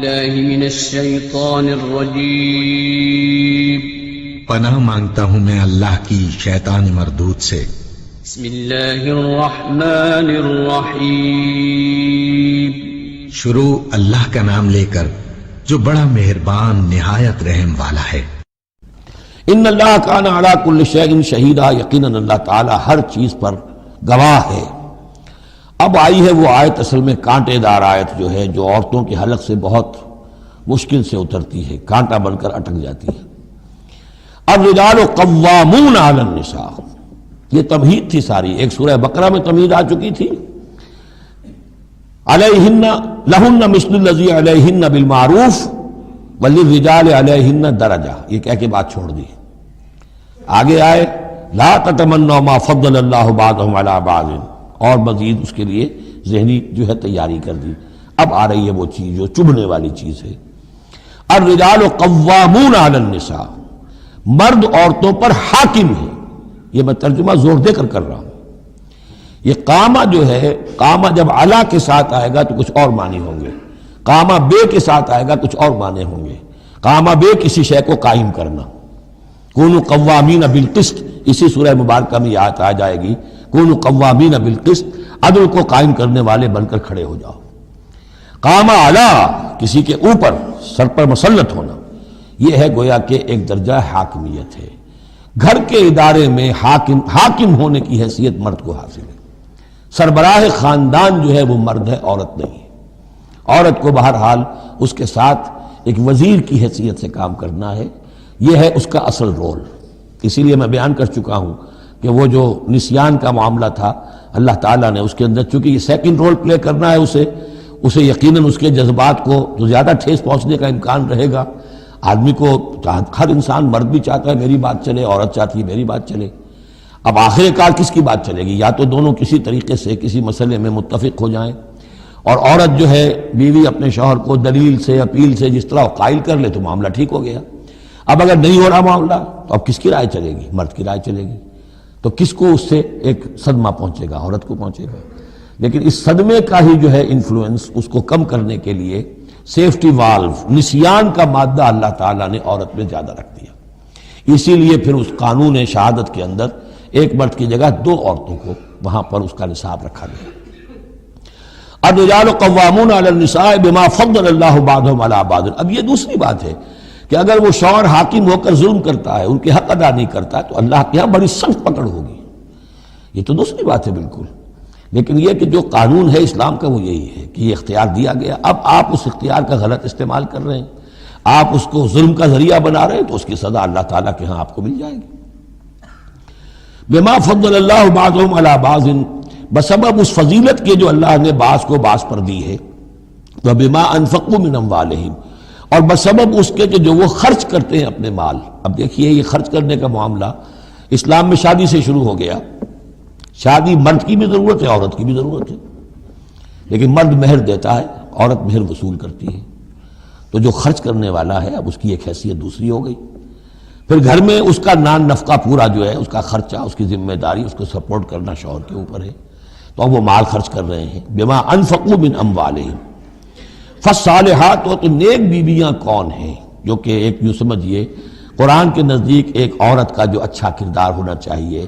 بالله من الشيطان الرجيم پناہ مانگتا ہوں میں اللہ کی شیطان مردود سے۔ بسم الله الرحمن الرحيم شروع اللہ کا نام لے کر جو بڑا مہربان نہایت رحم والا ہے۔ ان اللہ کان علی کل شیء شہیدا، یقیناً اللہ تعالی ہر چیز پر گواہ ہے۔ اب آئی ہے وہ آیت اصل میں کانٹے دار آیت جو ہے، جو عورتوں کے حلق سے بہت مشکل سے اترتی ہے، کانٹا بن کر اٹک جاتی ہے۔ الرجال قوامون علی النساء، یہ تمہید تھی ساری، ایک سورہ بقرہ میں تمہید آ چکی تھی، علیہن لہن مثل الذی علیہن بالمعروف وللرجال علیہن درجہ، یہ کہہ کے بات چھوڑ دی۔ آگے آئے لا تتمنوا ما فضل اللہ بعضهم علی بعض، اور مزید اس کے لیے ذہنی جو ہے تیاری کر دی۔ اب آ رہی ہے وہ چیز جو چبھنے والی چیز ہے۔ الرجال قوامون علی النساء، مرد عورتوں پر حاکم ہے۔ یہ میں ترجمہ زور دے کر رہا ہوں۔ یہ قامہ جو ہے، قامہ جب علا کے ساتھ آئے گا تو کچھ اور معنی ہوں گے، قامہ بے کے ساتھ آئے گا کچھ اور معنی ہوں گے۔ قامہ بے کسی شے کو قائم کرنا، کونوا قوامین بالقسط، اسی سورہ مبارکہ میں یاد آ جائے گی، کونوا قوامین بالقسط، عدل کو قائم کرنے والے بن کر کھڑے ہو جاؤ۔ قامہ علا، کسی کے اوپر سر پر مسلط ہونا، یہ ہے گویا کہ ایک درجہ حاکمیت ہے۔ گھر کے ادارے میں حاکم ہونے کی حیثیت مرد کو حاصل ہے۔ سربراہ خاندان جو ہے وہ مرد ہے، عورت نہیں ہے۔ عورت کو بہرحال اس کے ساتھ ایک وزیر کی حیثیت سے کام کرنا ہے، یہ ہے اس کا اصل رول۔ اسی لیے میں بیان کر چکا ہوں کہ وہ جو نسیان کا معاملہ تھا، اللہ تعالیٰ نے اس کے اندر چونکہ یہ سیکنڈ رول پلے کرنا ہے اسے یقیناً اس کے جذبات کو تو زیادہ ٹھیس پہنچنے کا امکان رہے گا۔ آدمی کو ہر انسان، مرد بھی چاہتا ہے میری بات چلے، عورت چاہتی ہے میری بات چلے۔ اب آخر کار کس کی بات چلے گی؟ یا تو دونوں کسی طریقے سے کسی مسئلے میں متفق ہو جائیں، اور عورت جو ہے بیوی اپنے شوہر کو دلیل سے، اپیل سے جس طرح قائل کر لے تو معاملہ ٹھیک ہو گیا۔ اب اگر نہیں ہو رہا معاملہ تو اب کس کی رائے چلے گی؟ مرد کی رائے چلے گی۔ تو کس کو اس سے ایک صدمہ پہنچے گا؟ عورت کو پہنچے گا۔ لیکن اس صدمے کا ہی جو ہے انفلوئنس، اس کو کم کرنے کے لیے سیفٹی والو، نسیان کا مادہ اللہ تعالیٰ نے عورت میں زیادہ رکھ دیا۔ اسی لیے پھر اس قانون شہادت کے اندر ایک مرد کی جگہ 2 عورتوں کو وہاں پر اس کا نصاب رکھا گیا۔ الرجال قوامون علی النساء بما فضل اللہ بعضهم علی بعض۔ اب یہ دوسری بات ہے کہ اگر وہ شوہر حاکم ہو کر ظلم کرتا ہے، ان کے حق ادا نہیں کرتا تو اللہ کے یہاں بڑی سخت پکڑ ہوگی، یہ تو دوسری بات ہے بالکل۔ لیکن یہ کہ جو قانون ہے اسلام کا وہ یہی ہے کہ یہ اختیار دیا گیا، اب آپ اس اختیار کا غلط استعمال کر رہے ہیں، آپ اس کو ظلم کا ذریعہ بنا رہے ہیں، تو اس کی سزا اللہ تعالیٰ کے ہاں آپ کو مل جائے گی۔ بما فضل اللہ بعضهم علی بعض، بسبب اس فضیلت کے جو اللہ نے بعض کو بعض پر دی ہے، وبما انفقوا من اموالہم، اور بسبب اس کے کہ جو وہ خرچ کرتے ہیں اپنے مال۔ اب دیکھیے یہ خرچ کرنے کا معاملہ اسلام میں شادی سے شروع ہو گیا۔ شادی مرد کی بھی ضرورت ہے، عورت کی بھی ضرورت ہے، لیکن مرد مہر دیتا ہے، عورت مہر وصول کرتی ہے۔ تو جو خرچ کرنے والا ہے اب اس کی ایک حیثیت دوسری ہو گئی۔ پھر گھر میں اس کا نان نفقہ پورا جو ہے، اس کا خرچہ، اس کی ذمہ داری، اس کو سپورٹ کرنا شوہر کے اوپر ہے، تو اب وہ مال خرچ کر رہے ہیں۔ بما انفقوا من اموالہم، فالصالحات، تو نیک بیویاں کون ہیں؟ جو کہ ایک یوں سمجھیے قرآن کے نزدیک ایک عورت کا جو اچھا کردار ہونا چاہیے،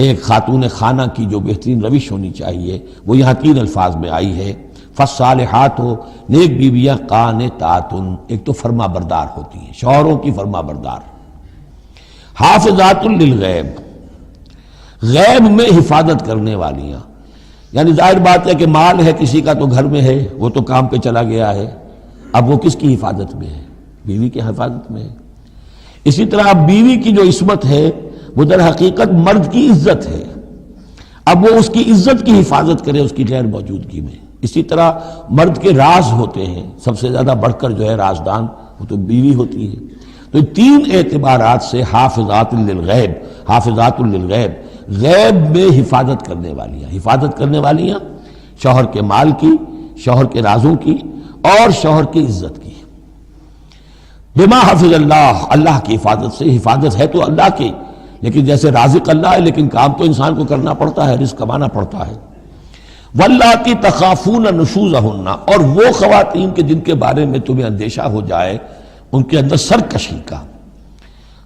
ایک خاتون خانہ کی جو بہترین روش ہونی چاہیے، وہ یہاں 3 الفاظ میں آئی ہے۔ فالصالحات، نیک بیویاں قانتات، ایک تو فرما بردار ہوتی ہیں، شوہروں کی فرما بردار۔ حافظات للغیب، غیب میں حفاظت کرنے والیاں، یعنی ظاہر بات ہے کہ مال ہے کسی کا تو گھر میں ہے، وہ تو کام پہ چلا گیا ہے، اب وہ کس کی حفاظت میں ہے؟ بیوی کی حفاظت میں ہے۔ اسی طرح اب بیوی کی جو عصمت ہے وہ در حقیقت مرد کی عزت ہے، اب وہ اس کی عزت کی حفاظت کرے اس کی غیر موجودگی میں۔ اسی طرح مرد کے راز ہوتے ہیں، سب سے زیادہ بڑھ کر جو ہے رازدان وہ تو بیوی ہوتی ہے۔ تو 3 اعتبارات سے حافظات للغیب، حافظات للغیب، غیب میں حفاظت کرنے والیاں شوہر کے مال کی، شوہر کے رازوں کی، اور شوہر کی عزت کی۔ بما حفظ اللہ، اللہ کی حفاظت سے، حفاظت ہے تو اللہ کی، لیکن جیسے رازق اللہ ہے لیکن کام تو انسان کو کرنا پڑتا ہے، رزق کمانا پڑتا ہے۔ واللاتی تخافون نشوزہن، اور وہ خواتین کے جن کے بارے میں تمہیں اندیشہ ہو جائے ان کے اندر سرکشی کا،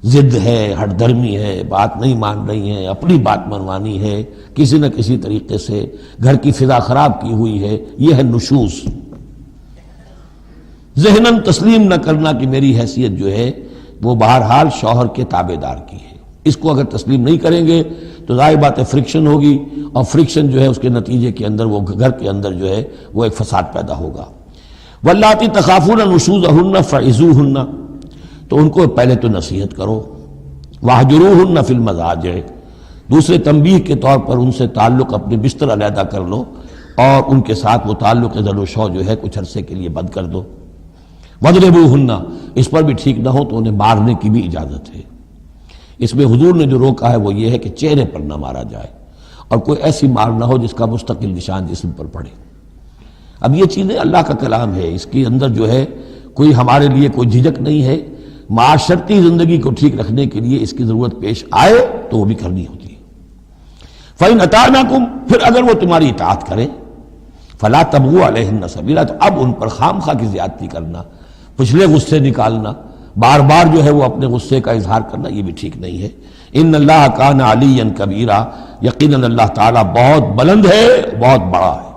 ضد ہے، ہٹ دھرمی ہے، بات نہیں مان رہی ہیں، اپنی بات منوانی ہے، کسی نہ کسی طریقے سے گھر کی فضا خراب کی ہوئی ہے، یہ ہے نشوز۔ ذہناً تسلیم نہ کرنا کہ میری حیثیت جو ہے وہ بہرحال شوہر کے تابع دار کی ہے، اس کو اگر تسلیم نہیں کریں گے تو ظاہر بات ہے فرکشن ہوگی، اور فرکشن جو ہے اس کے نتیجے کے اندر وہ گھر کے اندر جو ہے وہ ایک فساد پیدا ہوگا۔ واللاتی تخافون نشوزہن فعظوہن، تو ان کو پہلے تو نصیحت کرو، واہجروہن فی المضاجع، دوسرے تنبیہ کے طور پر ان سے تعلق اپنے بستر علیحدہ کر لو، اور ان کے ساتھ وہ تعلق ضل و شو جو ہے کچھ عرصے کے لیے بند کر دو۔ وَاضْرِبُوهُنَّ، اس پر بھی ٹھیک نہ ہو تو انہیں مارنے کی بھی اجازت ہے۔ اس میں حضور نے جو روکا ہے وہ یہ ہے کہ چہرے پر نہ مارا جائے، اور کوئی ایسی مار نہ ہو جس کا مستقل نشان جسم پر پڑے۔ اب یہ چیزیں اللہ کا کلام ہے، اس کے اندر جو ہے کوئی ہمارے لیے کوئی جھجک نہیں ہے، معاشرتی زندگی کو ٹھیک رکھنے کے لیے اس کی ضرورت پیش آئے تو وہ بھی کرنی ہوتی ہے۔ فَإِنْ أَطَعْنَكُمْ، پھر اگر وہ تمہاری اطاعت کریں، فَلَا تَبْغُوا عَلَيْهِنَّ سَبِيلًا، تو اب ان پر خام خواہ کی زیادتی کرنا، پچھلے غصے نکالنا، بار بار جو ہے وہ اپنے غصے کا اظہار کرنا، یہ بھی ٹھیک نہیں ہے۔ ان اللہ کان علیٰ کبیرہ، یقیناً اللہ تعالیٰ بہت بلند ہے، بہت بڑا ہے۔